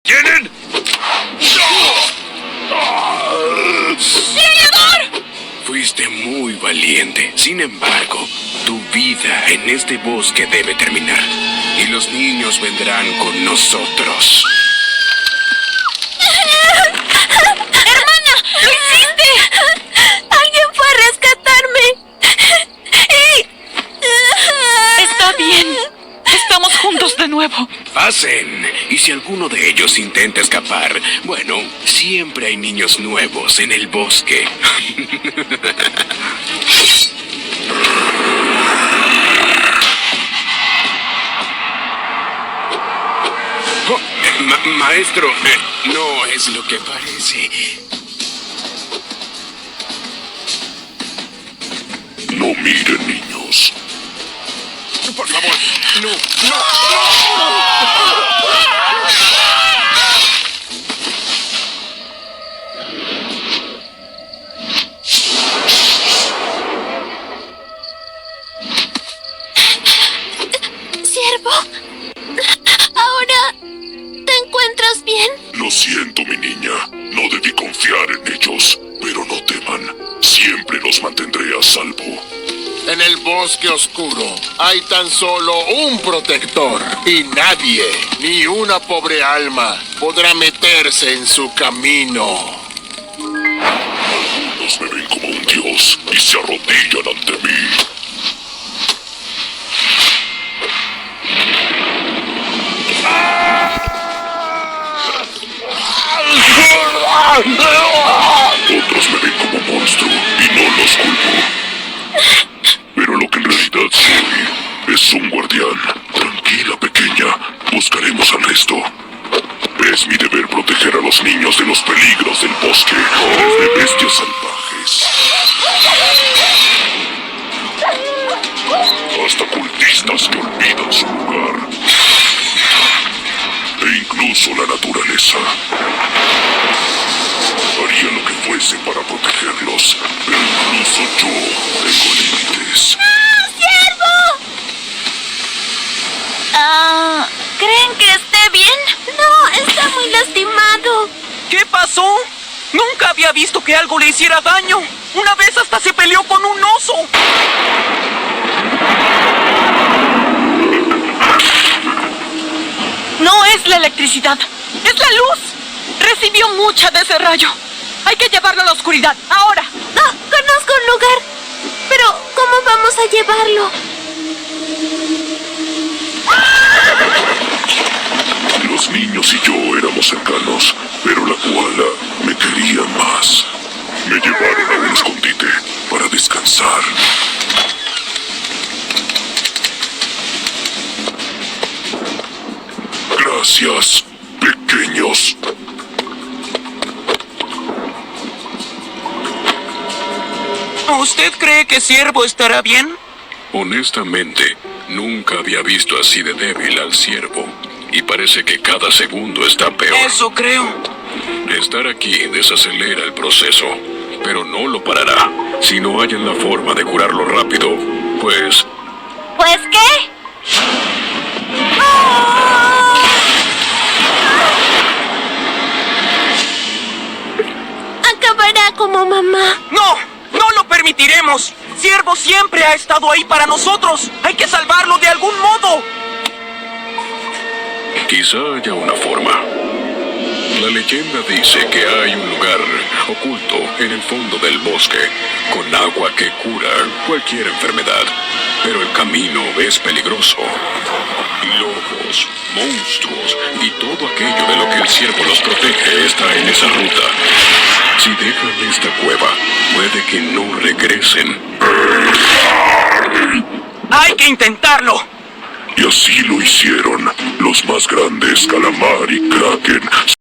¿Tienen? ¡Leñador! Fuiste muy valiente. Sin embargo, tu vida en este bosque debe terminar. Y los niños vendrán con nosotros. ¡Hermana! ¡Lo hiciste! ¡Alguien fue a rescatarme! Está bien. Estamos juntos de nuevo. Pasen. Y si alguno de ellos intenta escapar, bueno, siempre hay niños nuevos en el bosque. Oh, maestro, no es lo que parece. No miren, niños. Por favor, no, no. Siervo, ¿ahora te encuentras bien? Lo siento, mi niña. No debí confiar en ellos. Pero no teman. Siempre los mantendré a salvo. En el bosque oscuro hay tan solo un protector y nadie, ni una pobre alma, podrá meterse en su camino. Algunos me ven como un dios y se arrodillan ante mí. Otros me ven como monstruo y no los culpo. Pero lo que en realidad soy es un guardián. Tranquila, pequeña. Buscaremos al resto. Es mi deber proteger a los niños de los peligros del bosque, desde bestias salvajes hasta cultistas que olvidan su lugar. E incluso la naturaleza. Haría lo que fuese para protegerlos, pero incluso yo tengo límites. ¿Creen que esté bien? No, está muy lastimado. ¿Qué pasó? Nunca había visto que algo le hiciera daño. Una vez hasta se peleó con un oso. No es la electricidad, es la luz. Recibió mucha de ese rayo. Hay que llevarlo a la oscuridad, ahora. No, conozco un lugar. Pero, ¿cómo vamos a llevarlo? Los niños y yo éramos cercanos, pero la koala me quería más. Me llevaron a un escondite para descansar. Gracias, pequeños. ¿Usted cree que Ciervo estará bien? Honestamente, nunca había visto así de débil al ciervo. Y parece que cada segundo está peor. Eso creo. Estar aquí desacelera el proceso, pero no lo parará. Si no hallan la forma de curarlo rápido, pues... ¿Pues qué? Acabará como mamá. ¡No! ¡No lo permitiremos! Ciervo siempre ha estado ahí para nosotros. Hay que salvarlo de algún modo. Quizá haya una forma. La leyenda dice que hay un lugar oculto en el fondo del bosque, con agua que cura cualquier enfermedad. Pero el camino es peligroso. Lobos, monstruos y todo aquello de lo que el ciervo los protege está en esa ruta. Si dejan esta cueva, puede que no regresen. Hay que intentarlo. Y así lo hicieron. Los más grandes, Calamar y Kraken,